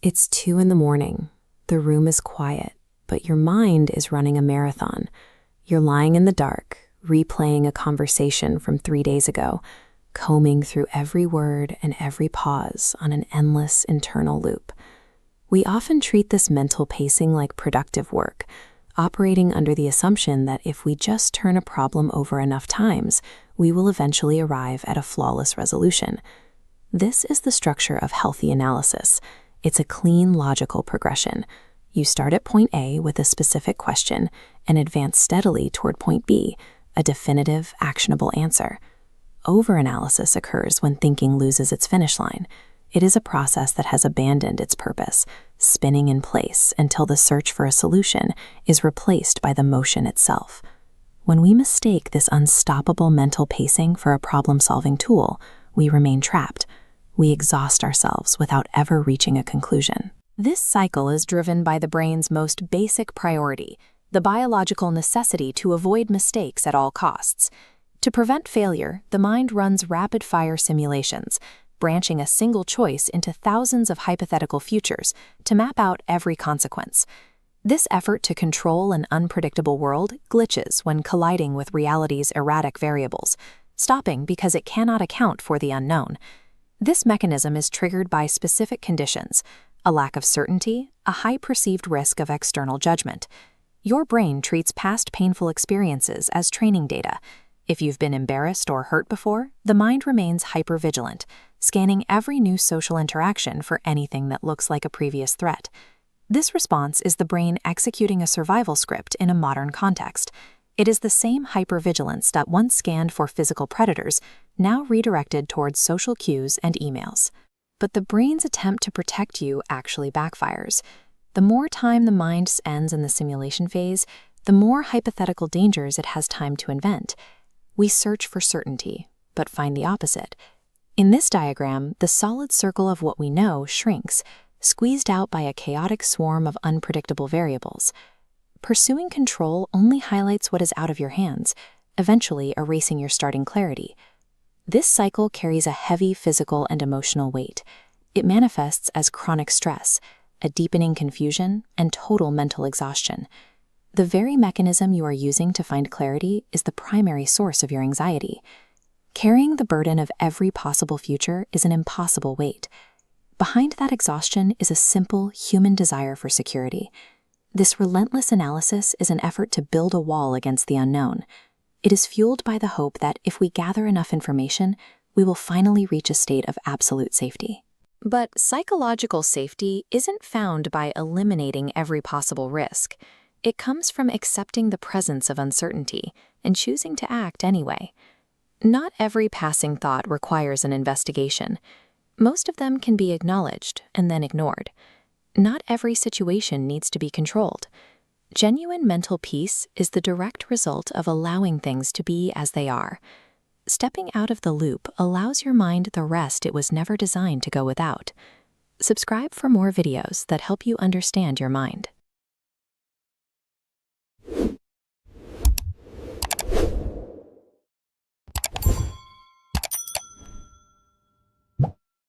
It's 2 in the morning. The room is quiet, but your mind is running a marathon. You're lying in the dark, replaying a conversation from 3 days ago, combing through every word and every pause on an endless internal loop. We often treat this mental pacing like productive work, operating under the assumption that if we just turn a problem over enough times, we will eventually arrive at a flawless resolution. This is the structure of healthy analysis. It's a clean, logical progression. You start at point A with a specific question and advance steadily toward point B, a definitive, actionable answer. Overanalysis occurs when thinking loses its finish line. It is a process that has abandoned its purpose, spinning in place until the search for a solution is replaced by the motion itself. When we mistake this unstoppable mental pacing for a problem-solving tool, we remain trapped. We exhaust ourselves without ever reaching a conclusion. This cycle is driven by the brain's most basic priority, the biological necessity to avoid mistakes at all costs. To prevent failure, the mind runs rapid-fire simulations, branching a single choice into thousands of hypothetical futures to map out every consequence. This effort to control an unpredictable world glitches when colliding with reality's erratic variables, stopping because it cannot account for the unknown. This mechanism is triggered by specific conditions: a lack of certainty, a high perceived risk of external judgment. Your brain treats past painful experiences as training data. If you've been embarrassed or hurt before, the mind remains hypervigilant, scanning every new social interaction for anything that looks like a previous threat. This response is the brain executing a survival script in a modern context. It is the same hypervigilance that once scanned for physical predators, now redirected towards social cues and emails. But the brain's attempt to protect you actually backfires. The more time the mind spends in the simulation phase, the more hypothetical dangers it has time to invent. We search for certainty, but find the opposite. In this diagram, the solid circle of what we know shrinks, squeezed out by a chaotic swarm of unpredictable variables. Pursuing control only highlights what is out of your hands, eventually erasing your starting clarity. This cycle carries a heavy physical and emotional weight. It manifests as chronic stress, a deepening confusion, and total mental exhaustion. The very mechanism you are using to find clarity is the primary source of your anxiety. Carrying the burden of every possible future is an impossible weight. Behind that exhaustion is a simple human desire for security. This relentless analysis is an effort to build a wall against the unknown. It is fueled by the hope that if we gather enough information, we will finally reach a state of absolute safety. But psychological safety isn't found by eliminating every possible risk. It comes from accepting the presence of uncertainty and choosing to act anyway. Not every passing thought requires an investigation. Most of them can be acknowledged and then ignored. Not every situation needs to be controlled. Genuine mental peace is the direct result of allowing things to be as they are. Stepping out of the loop allows your mind the rest it was never designed to go without. Subscribe for more videos that help you understand your mind.